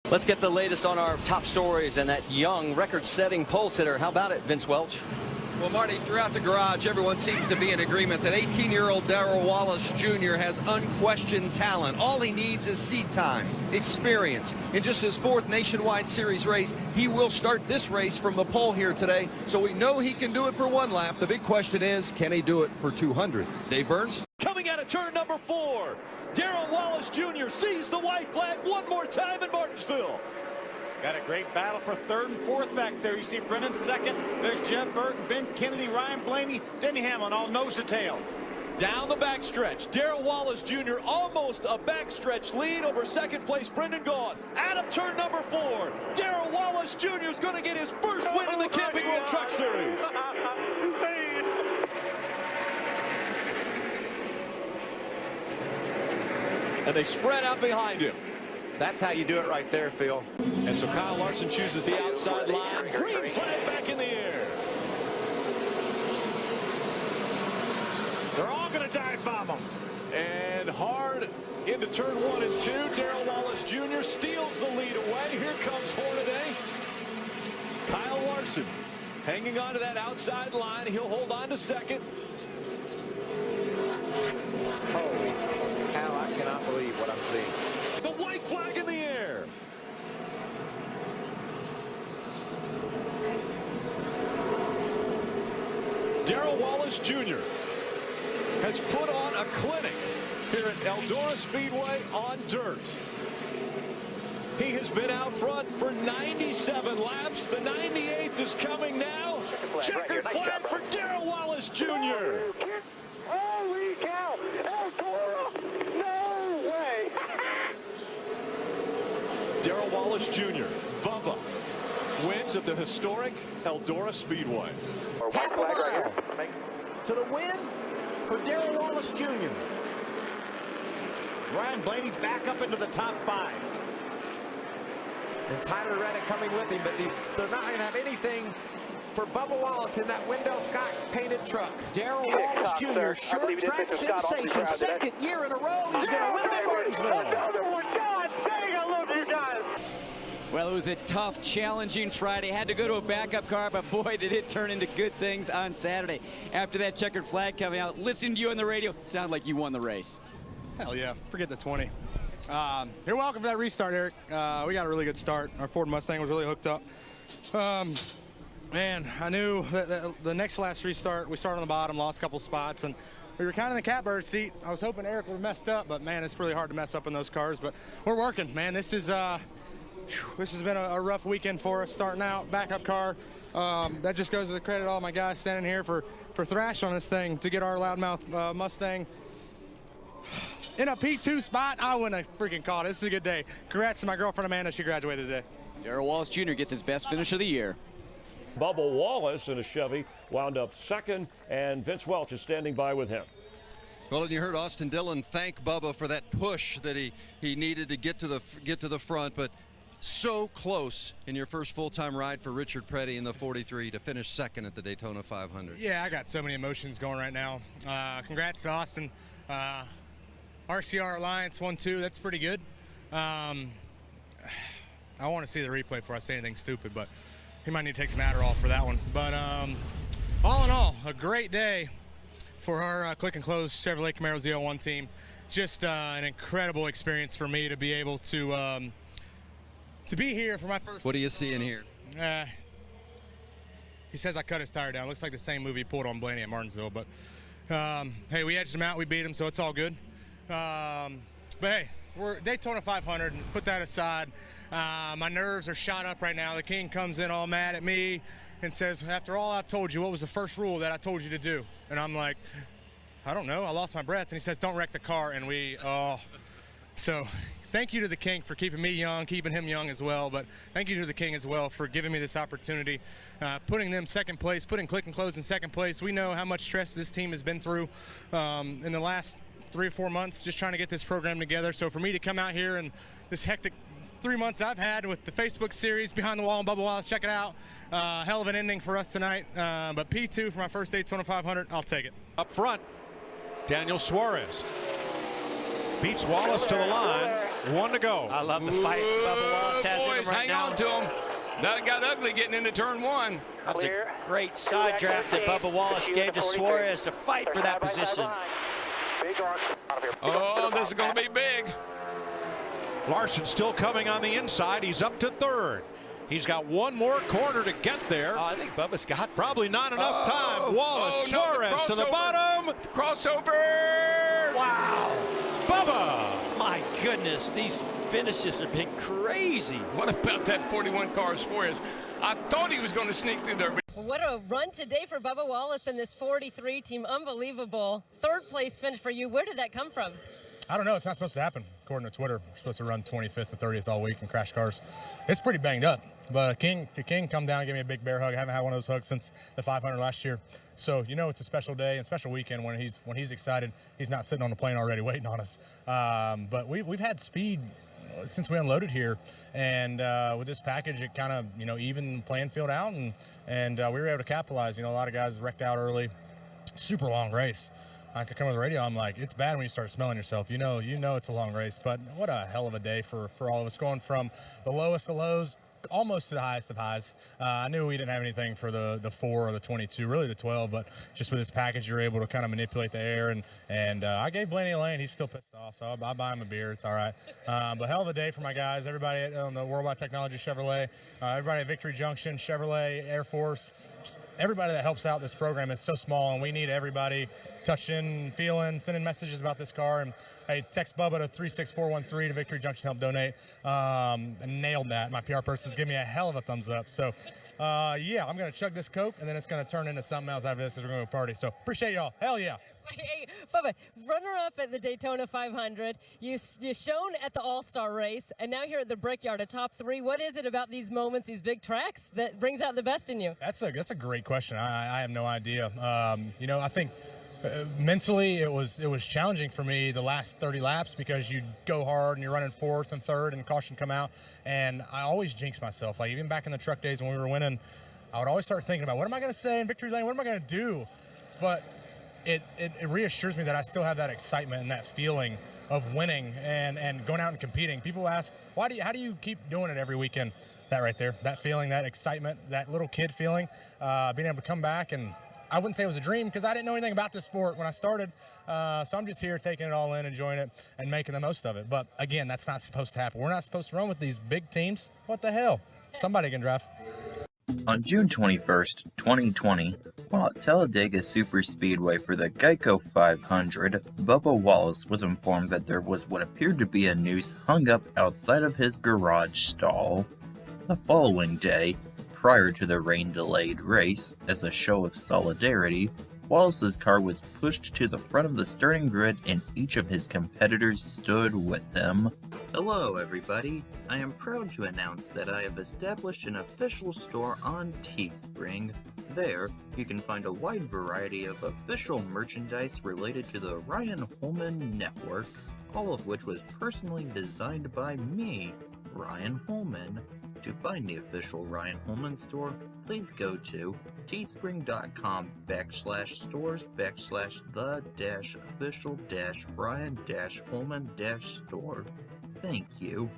Let's get the latest on our top stories and that young record-setting pole sitter. How about it, Vince Welch? Well, Marty, throughout the garage, everyone seems to be in agreement that 18-year-old Darrell Wallace Jr. has unquestioned talent. All he needs is seat time, experience. In just his 4th Nationwide Series race, he will start this race from the pole here today. So we know he can do it for 1 lap. The big question is, can he do it for 200? Dave Burns? Coming out of turn number 4, Darrell Wallace Jr. sees the white flag one more time in Martinsville. Got a great battle for 3rd and 4th back there. You see Brennan 2nd. There's Jeb Burton, Ben Kennedy, Ryan Blaney, Denny Hamlin all nose to tail. Down the backstretch, Darrell Wallace Jr. almost a backstretch lead over 2nd place Brendan Gaughan. Out of turn number 4, Darrell Wallace Jr. is going to get his first win in the Camping World Truck Series. And they spread out behind him. That's how you do it right there, Phil. And so Kyle Larson chooses the outside line. Green flag back in the air. They're all going to dive bomb him. And hard into turn 1 and 2. Darrell Wallace Jr. steals the lead away. Here comes Hornaday. Kyle Larson hanging on to that outside line. He'll hold on to 2nd. Holy cow, I cannot believe what I'm seeing. The white flag in the air. Darrell Wallace Jr. has put on a clinic here at Eldora Speedway on dirt. He has been out front for 97 laps. The 98th is coming now. Checkered flag for Darrell Wallace Jr. Holy cow! Eldora! No way! Darrell Wallace Jr. Bubba wins at the historic Eldora Speedway. Half a mile to the win for Darrell Wallace Jr. Ryan Blaney back up into the top 5. And Tyler Reddick coming with him, but they're not going to have anything for Bubba Wallace in that Wendell Scott painted truck. Darrell Wallace Jr., short track sensation, 2nd year in a row. He's going to win at Martinsville. Another one, God dang, I love you guys. Well, it was a tough, challenging Friday. Had to go to a backup car, but boy, did it turn into good things on Saturday. After that checkered flag coming out, listening to you on the radio, it sounded like you won the race. Hell yeah, forget the 20. You're welcome for that restart, Eric. We got a really good start. Our Ford Mustang was really hooked up. Man, I knew that the next last restart, we started on the bottom, lost a couple spots, and we were kind of in the catbird seat. I was hoping Eric would have messed up, but man, it's really hard to mess up in those cars. But we're working, man. This has been a rough weekend for us starting out. Backup car. That just goes to the credit of all my guys standing here for thrash on this thing to get our loudmouth Mustang in a P2 spot. I wouldn't have freaking called it. This is a good day. Congrats to my girlfriend Amanda. She graduated today. Darrell Wallace Jr. gets his best finish of the year. Bubba Wallace in a Chevy wound up 2nd, and Vince Welch is standing by with him. Well, and you heard Austin Dillon thank Bubba for that push that he needed to get to the front, but so close in your first full-time ride for Richard Petty in the 43 to finish 2nd at the Daytona 500. Yeah, I got so many emotions going right now. Congrats to Austin. RCR Alliance 1-2, that's pretty good. I want to see the replay before I say anything stupid, but he might need to take some Adderall for that one. But all in all, a great day for our Click and Close Chevrolet Camaro Z01 team. Just an incredible experience for me to be able to be here for my first. What are you seeing here? He says I cut his tire down. Looks like the same movie he pulled on Blaney at Martinsville, but hey, we edged him out, we beat him, so it's all good. But hey, we're Daytona 500, and put that aside. My nerves are shot up right now. The King comes in all mad at me and says, after all I've told you, what was the first rule that I told you to do? And I'm like, I don't know. I lost my breath. And he says, don't wreck the car. And so thank you to the King for keeping me young, keeping him young as well. But thank you to the King as well for giving me this opportunity, putting them 2nd place, putting Click and Close in 2nd place. We know how much stress this team has been through in the last 3 or 4 months just trying to get this program together. So for me to come out here and this hectic 3 months I've had with the Facebook series, Behind the Wall and Bubba Wallace, check it out. Hell of an ending for us tonight. But P2 for my first Daytona 500, I'll take it. Up front, Daniel Suarez. Beats Wallace to the line. 1 to go. I love the fight Bubba Wallace has in him right hang now. on to him. That got ugly getting into turn 1. That was a great side draft that Bubba Wallace gave to Suarez to fight for that position. Oh, this is going to be big. Larson still coming on the inside. He's up to third. He's got one more corner to get there. Oh, I think Bubba's got probably not enough time. Wallace, Suarez to the bottom. Crossover. Wow. Bubba. My goodness, these finishes have been crazy. What about that 41 car Suarez? I thought he was going to sneak through there. What a run today for Bubba Wallace and this 43 team. Unbelievable. Third place finish for you. Where did that come from? I don't know. It's not supposed to happen. According to Twitter, we're supposed to run 25th to 30th all week and crash cars. It's pretty banged up. But King come down and give me a big bear hug. I haven't had one of those hugs since the 500 last year. So you know it's a special day and special weekend when he's excited. He's not sitting on the plane already waiting on us. But we've had speed since we unloaded here, and with this package, it kind of evened the playing field out, and we were able to capitalize. A lot of guys wrecked out early. Super long race. I have to come on the radio. I'm like, it's bad when you start smelling yourself. You know it's a long race, but what a hell of a day for all of us, going from the lowest of lows almost to the highest of highs. I knew we didn't have anything for the 4 or the 22, really the 12, but just with this package, you're able to kind of manipulate the air, and I gave Blaney a lane. He's still pissed off, so I'll buy him a beer. It's all right. But hell of a day for my guys, everybody on the Worldwide Technology Chevrolet, everybody at Victory Junction, Chevrolet, Air Force, just everybody that helps out this program. It's so small, and we need everybody touching, feeling, sending messages about this car. And hey, text Bubba to 36413 to Victory Junction, help donate. I nailed that. My PR person's giving me a hell of a thumbs up. So, yeah, I'm going to chug this Coke, and then it's going to turn into something else after this as we're going to party. So, appreciate y'all. Hell yeah. Hey, Bubba, runner-up at the Daytona 500. You shown at the All-Star race, and now here at the Brickyard, a top 3. What is it about these moments, these big tracks, that brings out the best in you? That's a great question. I have no idea. I think mentally it was challenging for me the last 30 laps, because you go hard and you're running 4th and 3rd and caution come out, and I always jinx myself. Like even back in the truck days when we were winning, I would always start thinking about, what am I going to say in victory lane? What am I going to do? But it reassures me that I still have that excitement and that feeling of winning and going out and competing. People ask, how do you keep doing it every weekend? That right there, that feeling, that excitement, that little kid feeling, being able to come back. And I wouldn't say it was a dream, because I didn't know anything about this sport when I started. So I'm just here taking it all in, enjoying it, and making the most of it. But again, that's not supposed to happen. We're not supposed to run with these big teams. What the hell? Somebody can drive. On June 21st, 2020, while at Talladega Superspeedway for the GEICO 500, Bubba Wallace was informed that there was what appeared to be a noose hung up outside of his garage stall. The following day, prior to the rain-delayed race, as a show of solidarity, Wallace's car was pushed to the front of the starting grid and each of his competitors stood with him. Hello everybody, I am proud to announce that I have established an official store on Teespring. There, you can find a wide variety of official merchandise related to the Ryan Holman Network, all of which was personally designed by me, Ryan Holman. To find the official Ryan Holman store, please go to teespring.com/stores/the-official-Ryan-Holman-store. Thank you.